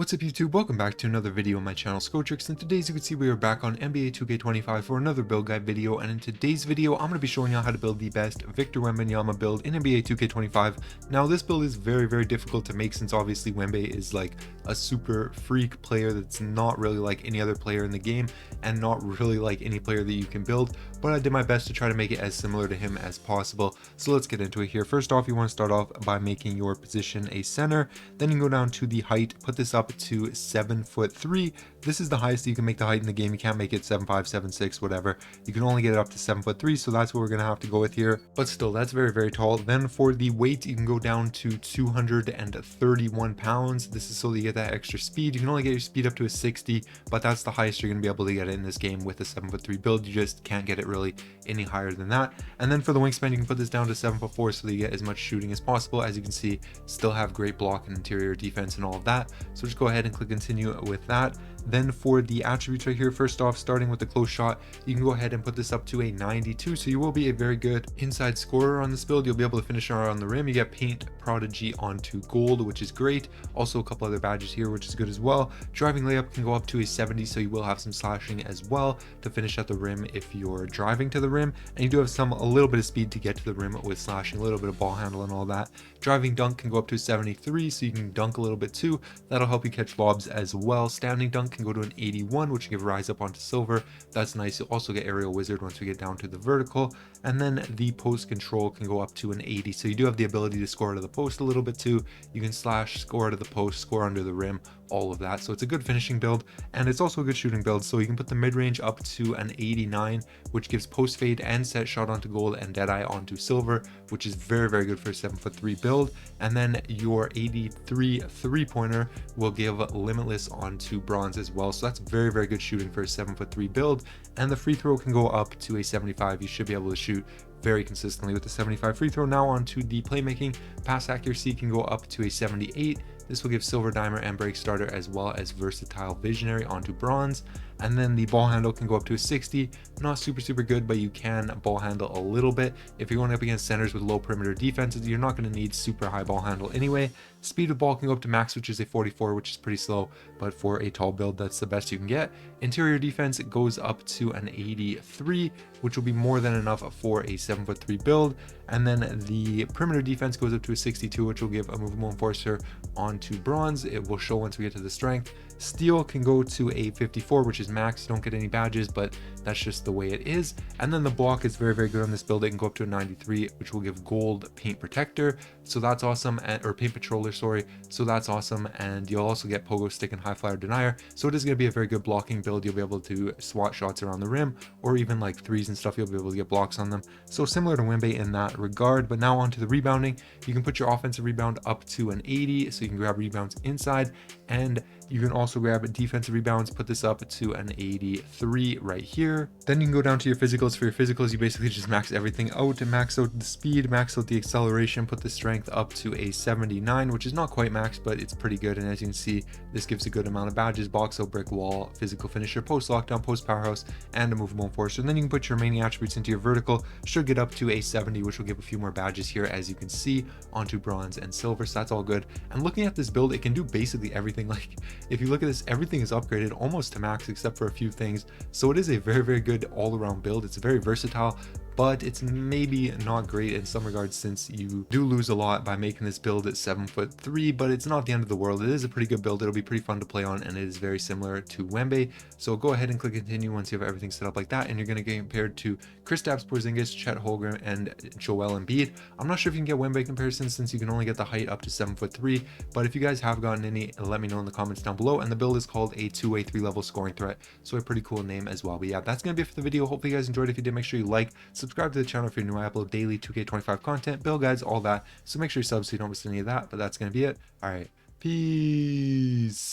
What's up YouTube, welcome back to another video on my channel Skotrix, and today as you can see we are back on NBA 2K25 for another build guide video, and in today's video I'm going to be showing you how to build the best Victor Wembanyama build in NBA 2K25. Now this build is very difficult to make since obviously Wemby is like a super freak player that's not really like any other player in the game and not really like any player that you can build, but I did my best to try to make it as similar to him as possible. So let's get into it here. First off, you want to start off by making your position a center, then you can go down to the height, put this up to 7'3". This is the highest that you can make the height in the game. You can't make it 7'5", 7'6", whatever. You can only get it up to 7'3", so that's what we're gonna have to go with here. But still, that's very tall. Then for the weight, you can go down to 231 pounds. This is so that you get that extra speed. You can only get your speed up to a 60, but that's the highest you're gonna be able to get it in this game with a 7'3" build. You just can't get it really any higher than that. And then for the wingspan, you can put this down to 7'4", so that you get as much shooting as possible. As you can see, still have great block and interior defense and all of that. So just go ahead and click continue with that. Then for the attributes right here, first off, starting with the close shot, you can go ahead and put this up to a 92, so you will be a very good inside scorer on this build. You'll be able to finish around the rim. You get paint prodigy onto gold, which is great. Also a couple other badges here, which is good as well. Driving layup can go up to a 70, so you will have some slashing as well to finish at the rim if you're driving to the rim, and you do have a little bit of speed to get to the rim with slashing, a little bit of ball handle and all that. Driving dunk can go up to 73, so you can dunk a little bit too. That'll help you catch lobs as well. Standing dunk can go to an 81, which can give rise up onto silver. That's nice. You'll also get aerial wizard once we get down to the vertical. And then the post control can go up to an 80, so you do have the ability to score out of the post a little bit too. You can slash, score out of the post, score under the rim, all of that. So it's a good finishing build, and it's also a good shooting build. So you can put the mid-range up to an 89, which gives post fade and set shot onto gold and deadeye onto silver, which is very good for a 7'3" build. And then your 83 three-pointer will give limitless onto bronze as well. So that's very good shooting for a 7'3" build. And the free throw can go up to a 75. You should be able to shoot very consistently with the 75 free throw. Now on to the playmaking. Pass accuracy can go up to a 78. This will give silver dimer and break starter as well as versatile visionary onto bronze. And then the ball handle can go up to a 60. Not super good, but you can ball handle a little bit. If you're going up against centers with low perimeter defenses, you're not going to need super high ball handle anyway. Speed of ball can go up to max, which is a 44, which is pretty slow, but for a tall build, that's the best you can get. Interior defense, it goes up to an 83, which will be more than enough for a 7'3" build. And then the perimeter defense goes up to a 62, which will give a movable enforcer onto bronze. It will show once we get to the strength. Steal can go to a 54, which is max. You don't get any badges, but that's just the way it is. And then the block is very good on this build. It can go up to a 93, which will give gold paint protector, so that's awesome. Or paint patroller, sorry, so that's awesome. And you'll also get pogo stick and high flyer denier, so it is going to be a very good blocking build. You'll be able to swat shots around the rim, or even like threes and stuff. You'll be able to get blocks on them, so similar to Wemby in that regard. But now on to the rebounding. You can put your offensive rebound up to an 80, so you can grab rebounds inside, and you can also grab defensive rebounds, put this up to an 83 right here. Then you can go down to your physicals. For your physicals, you basically just max everything out, and max out the speed, max out the acceleration, put the strength up to a 79, which is not quite max, but it's pretty good. And as you can see, this gives a good amount of badges: box out, brick wall, physical finisher, post lockdown, post powerhouse, and a movable enforcer. And then you can put your remaining attributes into your vertical. Should get up to a 70, which will give a few more badges here, as you can see, onto bronze and silver. So that's all good. And looking at this build, it can do basically everything. Like, if you look at this, everything is upgraded almost to max except for a few things. So it is a very good all-around build. It's very versatile, but it's maybe not great in some regards since you do lose a lot by making this build at 7'3", but it's not the end of the world. It is a pretty good build. It'll be pretty fun to play on, and it is very similar to Wemby. So go ahead and click continue once you have everything set up like that, and you're going to get compared to Kristaps Porzingis, Chet Holmgren, and Joel Embiid. I'm not sure if you can get Wemby comparisons since you can only get the height up to 7'3", but if you guys have gotten any, let me know in the comments down below. And the build is called a 2-way 3-level scoring threat, so a pretty cool name as well. But yeah, that's going to be it for the video. Hopefully you guys enjoyed. If you did, make sure you like, subscribe to the channel if you're new. I upload daily 2K25 content, build guides, all that, so make sure you sub so you don't miss any of that. But that's going to be it. All right, peace.